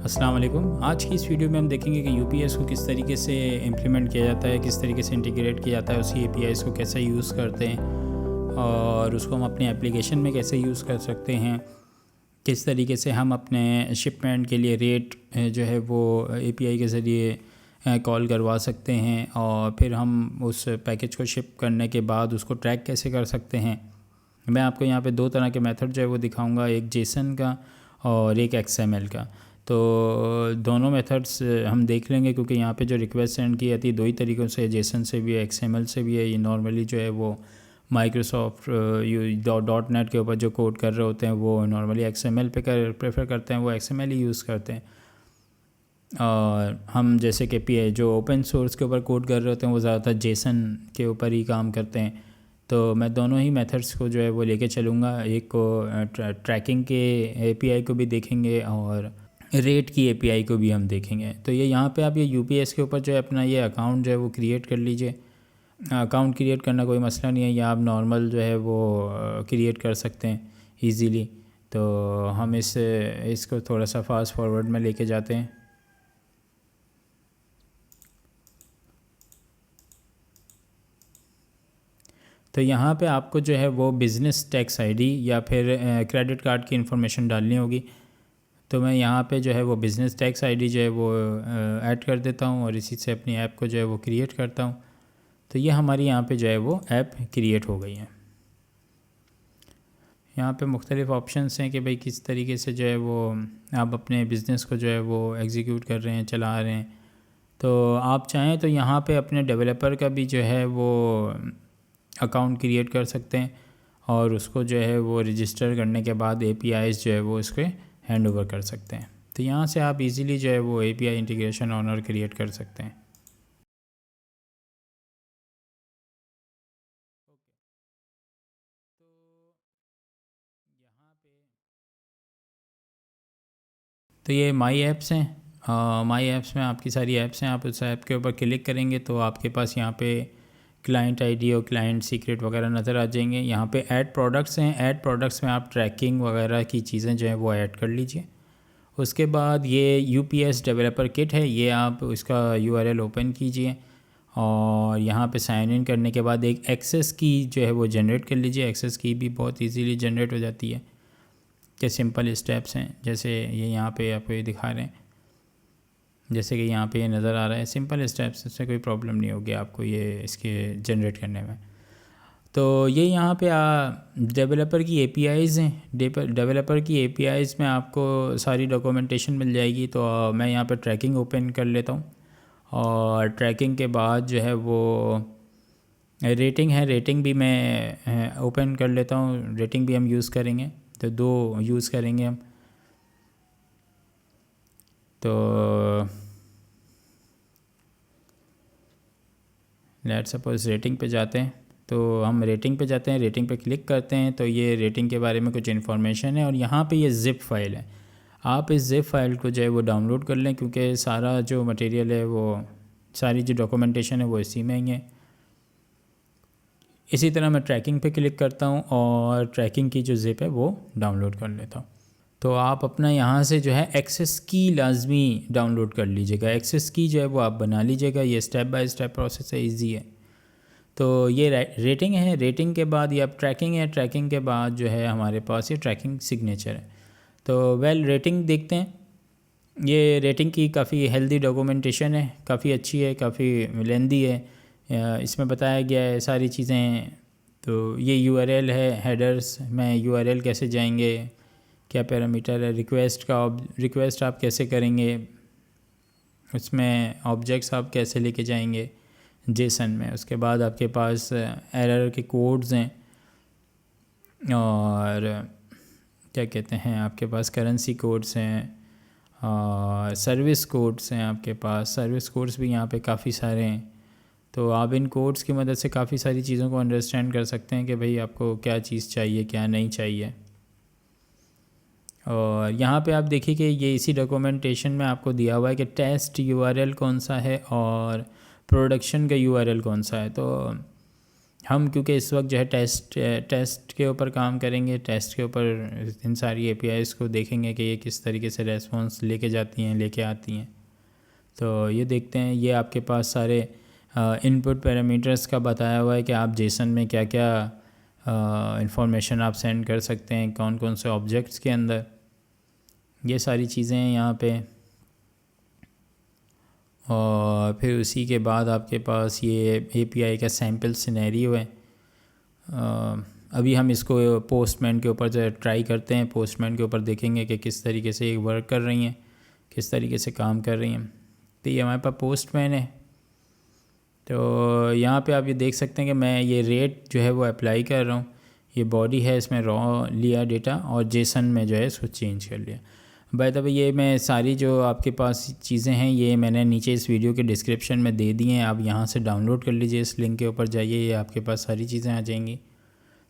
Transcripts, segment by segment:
अस्सलाम वालेकुम। आज की इस वीडियो में हम देखेंगे कि यूपीएस को किस तरीके से इम्प्लीमेंट किया जाता है, किस तरीके से इंटीग्रेट किया जाता है, उसी एपीआईज़ को कैसे यूज़ करते हैं और उसको हम अपने एप्लीकेशन में कैसे यूज़ कर सकते हैं, किस तरीके से हम अपने शिपमेंट के लिए रेट जो है वो एपीआई के ज़रिए कॉल करवा सकते हैं और फिर हम उस पैकेज को शिप करने के बाद उसको ट्रैक कैसे कर सकते हैं। मैं आपको यहाँ पे दो तरह के मेथड जो है वो दिखाऊंगा, एक जेसन का और एक एक्सएमएल का। तो दोनों मेथड्स हम देख लेंगे क्योंकि यहाँ पे जो रिक्वेस्ट सेंड की जाती है दो ही तरीक़ों से, जेसन से भी है, एक्सएमएल से भी है। ये नॉर्मली जो है वो माइक्रोसॉफ्ट .NET के ऊपर जो कोड कर रहे होते हैं वो नॉर्मली एक्सएमएल पे प्रेफर करते हैं, वो एक्सएमएल ही यूज़ करते हैं। और हम जैसे कि जो ओपन सोर्स के ऊपर कोड कर रहे होते हैं वो ज़्यादातर जेसन के ऊपर ही काम करते हैं। तो मैं दोनों ही मेथड्स को जो है वो लेके चलूँगा। एक को ट्रैकिंग के एपीआई को भी देखेंगे और रेट की एपीआई को भी हम देखेंगे। तो ये यहाँ पे आप ये यूपीएस के ऊपर जो है अपना ये अकाउंट जो है वो क्रिएट कर लीजिए। अकाउंट क्रिएट करना कोई मसला नहीं है, या आप नॉर्मल जो है वो क्रिएट कर सकते हैं इजीली। तो हम इसको थोड़ा सा फास्ट फॉरवर्ड में लेके जाते हैं। तो यहाँ पे आपको जो है वो बिज़नेस टैक्स आईडी या फिर क्रेडिट कार्ड की इन्फॉर्मेशन डालनी होगी। तो मैं यहाँ पे जो है वो बिज़नेस टैक्स आईडी जो है वो ऐड कर देता हूँ और इसी से अपनी ऐप को जो है वो क्रिएट करता हूँ। तो ये हमारी यहाँ पे जो है वो ऐप क्रिएट हो गई है। यहाँ पे मुख्तलिफ़ ऑप्शंस हैं कि भाई किस तरीके से जो है वो आप अपने बिज़नेस को जो है वो एग्जीक्यूट कर रहे हैं, चला रहे हैं। तो आप चाहें तो यहाँ पे अपने डेवलपर का भी जो है वो अकाउंट क्रिएट कर सकते हैं और उसको जो है वो रजिस्टर करने के बाद एपीआईज़ जो है वो इसके हैंड ओवर कर सकते हैं। तो यहाँ से आप इजीली जो है वो एपीआई इंटीग्रेशन ऑनर क्रिएट कर सकते हैं। तो ये माई ऐप्स हैं। माई ऐप्स में आपकी सारी ऐप्स हैं। आप उस ऐप के ऊपर क्लिक करेंगे तो आपके पास यहाँ पे क्लाइंट आईडी और क्लाइंट सीक्रेट वगैरह नज़र आ जाएंगे। यहाँ पे ऐड प्रोडक्ट्स हैं। ऐड प्रोडक्ट्स में आप ट्रैकिंग वगैरह की चीज़ें जो हैं वो ऐड कर लीजिए। उसके बाद ये यूपीएस डेवलपर किट है, ये आप इसका यूआरएल ओपन कीजिए और यहाँ पे साइन इन करने के बाद एक एक्सेस की जो है वो जनरेट कर लीजिए। एक्सेस की भी बहुत इजीली जनरेट हो जाती है कि सिंपल स्टेप्स हैं, जैसे ये यहाँ पे आपको ये दिखा रहे हैं, जैसे कि यहाँ पे ये नज़र आ रहा है। सिंपल स्टेप्स, इससे कोई प्रॉब्लम नहीं होगी आपको ये इसके जनरेट करने में। तो ये यहाँ पे डेवलपर की एपीआईज़ हैं। डेवलपर की एपीआईज़ में आपको सारी डॉक्यूमेंटेशन मिल जाएगी। तो मैं यहाँ पे ट्रैकिंग ओपन कर लेता हूँ और ट्रैकिंग के बाद जो है वो रेटिंग है, रेटिंग भी मैं ओपन कर लेता हूँ। रेटिंग भी हम यूज़ करेंगे, तो दो यूज़ करेंगे हम। तो लेट्स सपोज रेटिंग पे जाते हैं। तो हम रेटिंग पे जाते हैं, रेटिंग पे क्लिक करते हैं तो ये रेटिंग के बारे में कुछ इन्फॉर्मेशन है और यहाँ पे ये ज़िप फाइल है। आप इस ज़िप फाइल को जो है वो डाउनलोड कर लें क्योंकि सारा जो मटेरियल है वो सारी जो डॉक्यूमेंटेशन है वो इसी में ही है। इसी तरह मैं ट्रैकिंग पे क्लिक करता हूँ और ट्रैकिंग की जो ज़िप है वो डाउनलोड कर लेता हूँ। तो आप अपना यहाँ से जो है एक्सेस की लाजमी डाउनलोड कर लीजिएगा। एक्सेस की जो है वो आप बना लीजिएगा। ये स्टेप बाय स्टेप प्रोसेस है, ईजी है। तो ये रेटिंग है। रेटिंग के बाद ये अब ट्रैकिंग है। ट्रैकिंग के बाद जो है हमारे पास ये ट्रैकिंग सिग्नेचर है। तो रेटिंग देखते हैं। ये रेटिंग की काफ़ी हेल्दी डॉक्यूमेंटेशन है, काफ़ी अच्छी है, काफ़ी लेंदी है। इसमें बताया गया है सारी चीज़ें। तो ये यूआरएल है, हेडर्स में यूआरएल कैसे जाएंगे, क्या पैरामीटर है, रिक्वेस्ट आप कैसे करेंगे, उसमें ऑब्जेक्ट्स आप कैसे लेके जाएंगे जेसन में। उसके बाद आपके पास एरर के कोड्स हैं और क्या कहते हैं आपके पास करेंसी कोड्स हैं और सर्विस कोड्स हैं। आपके पास सर्विस कोड्स भी यहाँ पे काफ़ी सारे हैं। तो आप इन कोड्स की मदद से काफ़ी सारी चीज़ों को अंडरस्टैंड कर सकते हैं कि भाई आपको क्या चीज़ चाहिए, क्या नहीं चाहिए। और यहाँ पे आप देखिए कि ये इसी डॉक्यूमेंटेशन में आपको दिया हुआ है कि टेस्ट यूआरएल कौन सा है और प्रोडक्शन का यूआरएल कौन सा है। तो हम क्योंकि इस वक्त जो है टेस्ट के ऊपर काम करेंगे, टेस्ट के ऊपर इन सारी APIs को देखेंगे कि ये किस तरीके से रेस्पॉन्स लेके जाती हैं, लेके आती हैं। तो ये देखते हैं, ये आपके पास सारे इनपुट पैरामीटर्स का बताया हुआ है कि आप जेसन में क्या क्या इंफॉर्मेशन आप सेंड कर सकते हैं, कौन कौन से ऑब्जेक्ट्स के अंदर, ये सारी चीज़ें हैं यहाँ पे। और फिर उसी के बाद आपके पास ये API का सैम्पल सिनेरियो है। अभी हम इसको पोस्टमैन के ऊपर जो ट्राई करते हैं, पोस्टमैन के ऊपर देखेंगे कि किस तरीके से ये वर्क कर रही हैं, किस तरीके से काम कर रही हैं। तो ये हमारे पास पोस्टमैन है। तो यहाँ पे आप ये देख सकते हैं कि मैं ये रेट जो है वो अप्लाई कर रहा हूँ। ये बॉडी है, इसमें रॉ लिया डेटा और जेसन में जो है इसको चेंज कर लिया। बाय द वे ये मैं सारी जो आपके पास चीज़ें हैं ये मैंने नीचे इस वीडियो के डिस्क्रिप्शन में दे दी हैं, आप यहाँ से डाउनलोड कर लीजिए, इस लिंक के ऊपर जाइए, ये आपके पास सारी चीज़ें आ जाएंगी।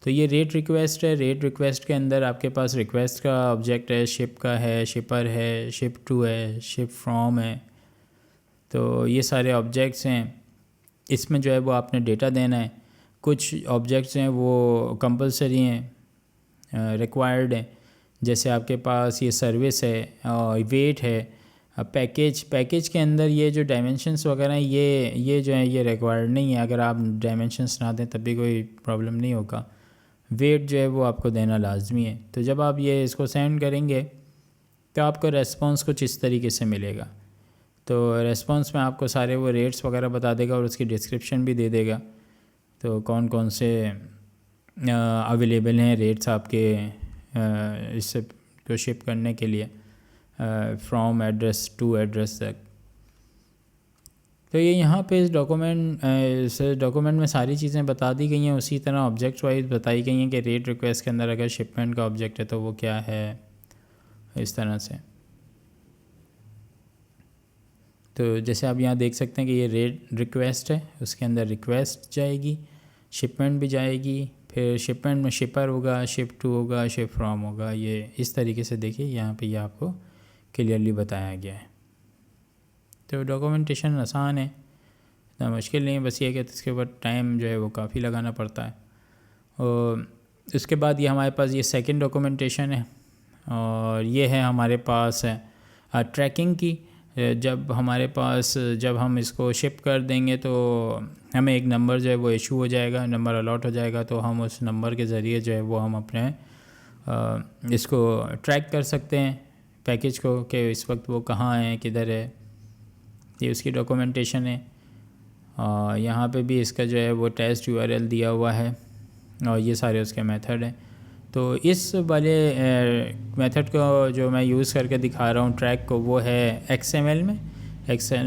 तो ये रेट रिक्वेस्ट है। रेट रिक्वेस्ट के अंदर आपके पास रिक्वेस्ट का ऑब्जेक्ट है, शिप का है, शिपर है, शिप टू है, शिप फ्रॉम है। तो ये सारे ऑब्जेक्ट्स हैं, इसमें जो है वो आपने डेटा देना है। कुछ ऑब्जेक्ट्स हैं वो कंपलसरी हैं, रिक्वायर्ड हैं, जैसे आपके पास ये सर्विस है और वेट है। पैकेज के अंदर ये जो डायमेंशंस वगैरह हैं ये जो है ये रिक्वायर्ड नहीं है, अगर आप डायमेंशंस ना दें तब भी कोई प्रॉब्लम नहीं होगा। वेट जो है वो आपको देना लाजमी है। तो जब आप ये इसको सेंड करेंगे तो आपको रेस्पॉन्स कुछ इस तरीके से मिलेगा। तो रेस्पॉन्स में आपको सारे वो रेट्स वगैरह बता देगा और उसकी डिस्क्रिप्शन भी दे देगा, तो कौन कौन से अवेलेबल हैं रेट्स आपके इससे को शिप करने के लिए फ्रॉम एड्रेस टू एड्रेस तक। तो ये यहाँ पे इस डॉक्यूमेंट में सारी चीज़ें बता दी गई हैं, उसी तरह ऑब्जेक्ट वाइज बताई गई हैं कि रेट रिक्वेस्ट के अंदर अगर शिपमेंट का ऑब्जेक्ट है तो वो क्या है, इस तरह से। तो जैसे आप यहाँ देख सकते हैं कि ये रेट रिक्वेस्ट है, उसके अंदर रिक्वेस्ट जाएगी, शिपमेंट भी जाएगी, फिर शिपमेंट में शिपर होगा, शिप टू होगा, शिप फ्रॉम होगा। ये इस तरीके से देखिए यहाँ पे ये आपको क्लियरली बताया गया है। तो डॉक्यूमेंटेशन आसान है, इतना मुश्किल नहीं है, बस ये कि इसके ऊपर टाइम जो है वो काफ़ी लगाना पड़ता है। और उसके बाद ये हमारे पास ये सेकंड डॉक्यूमेंटेशन है और ये है हमारे पास है ट्रैकिंग की। जब हमारे पास जब हम इसको शिप कर देंगे तो हमें एक नंबर जो है वो इशू हो जाएगा, नंबर अलॉट हो जाएगा, तो हम उस नंबर के ज़रिए जो है वो हम अपने इसको ट्रैक कर सकते हैं पैकेज को कि इस वक्त वो कहाँ है, किधर है। ये उसकी डॉक्यूमेंटेशन है। यहाँ पे भी इसका जो है वो टेस्ट URL दिया हुआ है और ये सारे उसके मेथड हैं। तो इस वाले मेथड को जो मैं यूज़ करके दिखा रहा हूँ ट्रैक को, वो है XML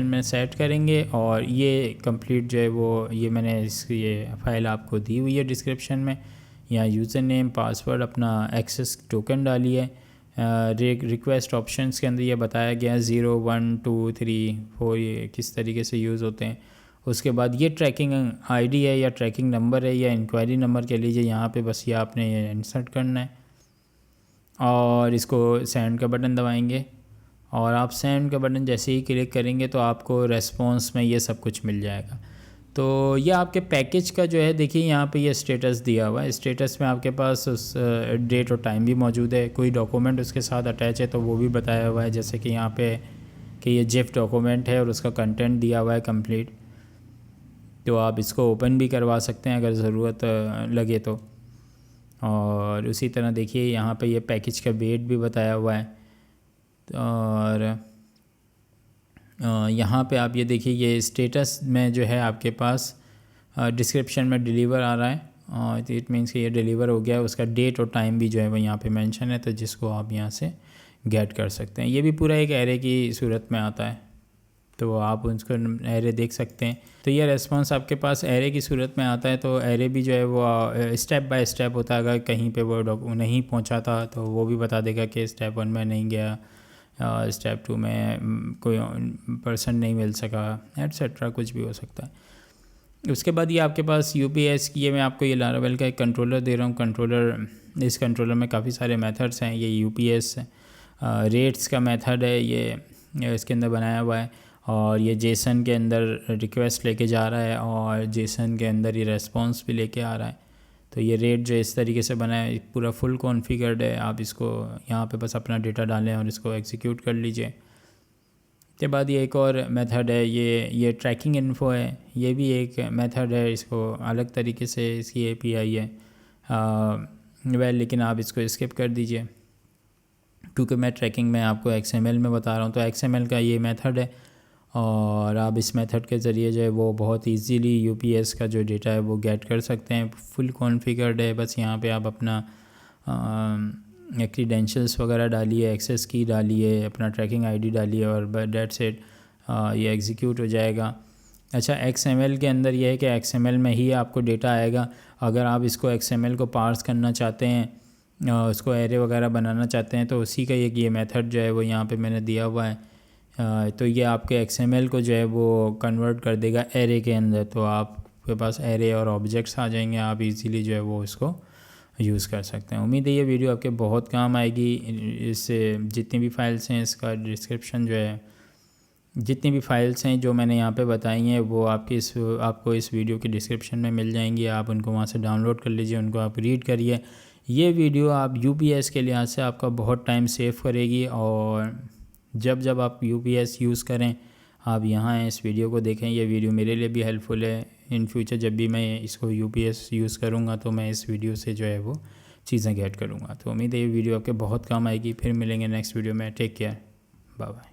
में सेट करेंगे और ये कंप्लीट जो है वो ये मैंने ये फाइल आपको दी हुई है डिस्क्रिप्शन में। यहाँ यूज़र नेम, पासवर्ड, अपना एक्सेस टोकन डालिए। रिक्वेस्ट ऑप्शंस के अंदर ये बताया गया 0, 1, 2, 3, 4 ये किस तरीके से यूज़ होते हैं। उसके बाद ये ट्रैकिंग ID है या ट्रैकिंग नंबर है या इंक्वायरी नंबर कह लीजिए, यहाँ पे बस ये आपने ये इंसर्ट करना है और इसको सेंड का बटन दबाएंगे और आप सेंड का बटन जैसे ही क्लिक करेंगे तो आपको रेस्पॉन्स में ये सब कुछ मिल जाएगा। तो ये आपके पैकेज का जो है देखिए यहाँ पे ये स्टेटस दिया हुआ है। स्टेटस में आपके पास उस डेट और टाइम भी मौजूद है, कोई डॉक्यूमेंट उसके साथ अटैच है तो वो भी बताया हुआ है, जैसे कि यहाँ पे कि ये जिफ डॉक्यूमेंट है और उसका कंटेंट दिया हुआ है कंप्लीट। तो आप इसको ओपन भी करवा सकते हैं अगर ज़रूरत लगे तो। और उसी तरह देखिए यहाँ पे ये पैकेज का वेट भी बताया हुआ है। और यहाँ पे आप ये देखिए ये स्टेटस में जो है आपके पास डिस्क्रिप्शन में डिलीवर आ रहा है और इट मीन्स कि ये डिलीवर हो गया है। उसका डेट और टाइम भी जो है वो यहाँ पे मेंशन है, तो जिसको आप यहाँ से गेट कर सकते हैं। ये भी पूरा एक एरे की सूरत में आता है, तो आप उसको एरे देख सकते हैं। तो ये रेस्पॉन्स आपके पास एरे की सूरत में आता है। तो एरे भी जो है वो स्टेप बाय स्टेप होता है, अगर कहीं पे वो नहीं पहुंचा था तो वो भी बता देगा कि स्टेप 1 में नहीं गया, स्टेप 2 में कोई पर्सन नहीं मिल सका, एटसेट्रा, कुछ भी हो सकता है। उसके बाद ये आपके पास UPS की, ये मैं आपको ये लारावेल का एक कंट्रोलर दे रहा हूँ। इस कंट्रोलर में काफ़ी सारे मेथड्स हैं। ये UPS रेट्स का मेथड है, ये इसके अंदर बनाया हुआ है। और ये जेसन के अंदर रिक्वेस्ट लेके जा रहा है और जेसन के अंदर ये रेस्पॉन्स भी लेके आ रहा है। तो ये रेट जो इस तरीके से बना है पूरा फुल कॉन्फ़िगर्ड है। आप इसको यहाँ पे बस अपना डेटा डालें और इसको एग्जीक्यूट कर लीजिए। के बाद ये एक और मेथड है, ये ट्रैकिंग इन्फो है, ये भी एक मेथड है, इसको अलग तरीके से इसकी एपीआई है। लेकिन आप इसको स्किप कर दीजिए क्योंकि मैं ट्रैकिंग में आपको XML में बता रहा हूँ। तो XML का ये मेथड है और आप इस मेथड के ज़रिए जो है वो बहुत इजीली UPS का जो डेटा है वो गेट कर सकते हैं। फुल कॉन्फ़िगर्ड है, बस यहाँ पे आप अपना क्रीडेंशियल्स वगैरह डालिए, एक्सेस की डालिए, अपना ट्रैकिंग ID डालिए और डेट्स इट, ये एग्जीक्यूट हो जाएगा। अच्छा, XML के अंदर ये है कि XML में ही आपको डेटा आएगा। अगर आप इसको XML को पार्स करना चाहते हैं, उसको एरे वगैरह बनाना चाहते हैं, तो उसी का ये मेथड जो है वो यहाँ पे मैंने दिया हुआ है। तो ये आपके XML को जो है वो कन्वर्ट कर देगा एरे के अंदर। तो आपके पास एरे और ऑब्जेक्ट्स आ जाएंगे, आप इजीली जो है वो इसको यूज़ कर सकते हैं। उम्मीद है ये वीडियो आपके बहुत काम आएगी। इससे जितनी भी फाइल्स हैं, इसका डिस्क्रिप्शन जो है, जितनी भी फाइल्स हैं जो मैंने यहाँ पे बताई हैं वो आपको इस वीडियो के डिस्क्रिप्शन में मिल जाएंगी। आप उनको वहाँ से डाउनलोड कर लीजिए, उनको आप रीड करिए। ये वीडियो आप UPS के लिहाज से आपका बहुत टाइम सेव करेगी और जब आप UPS यूज़ करें आप यहाँ इस वीडियो को देखें। ये वीडियो मेरे लिए भी हेल्पफुल है। इन फ्यूचर जब भी मैं इसको UPS यूज़ करूँगा तो मैं इस वीडियो से जो है वो चीज़ें गेट करूँगा। तो उम्मीद है ये वीडियो आपके बहुत काम आएगी। फिर मिलेंगे नेक्स्ट वीडियो में। Take care, bye bye.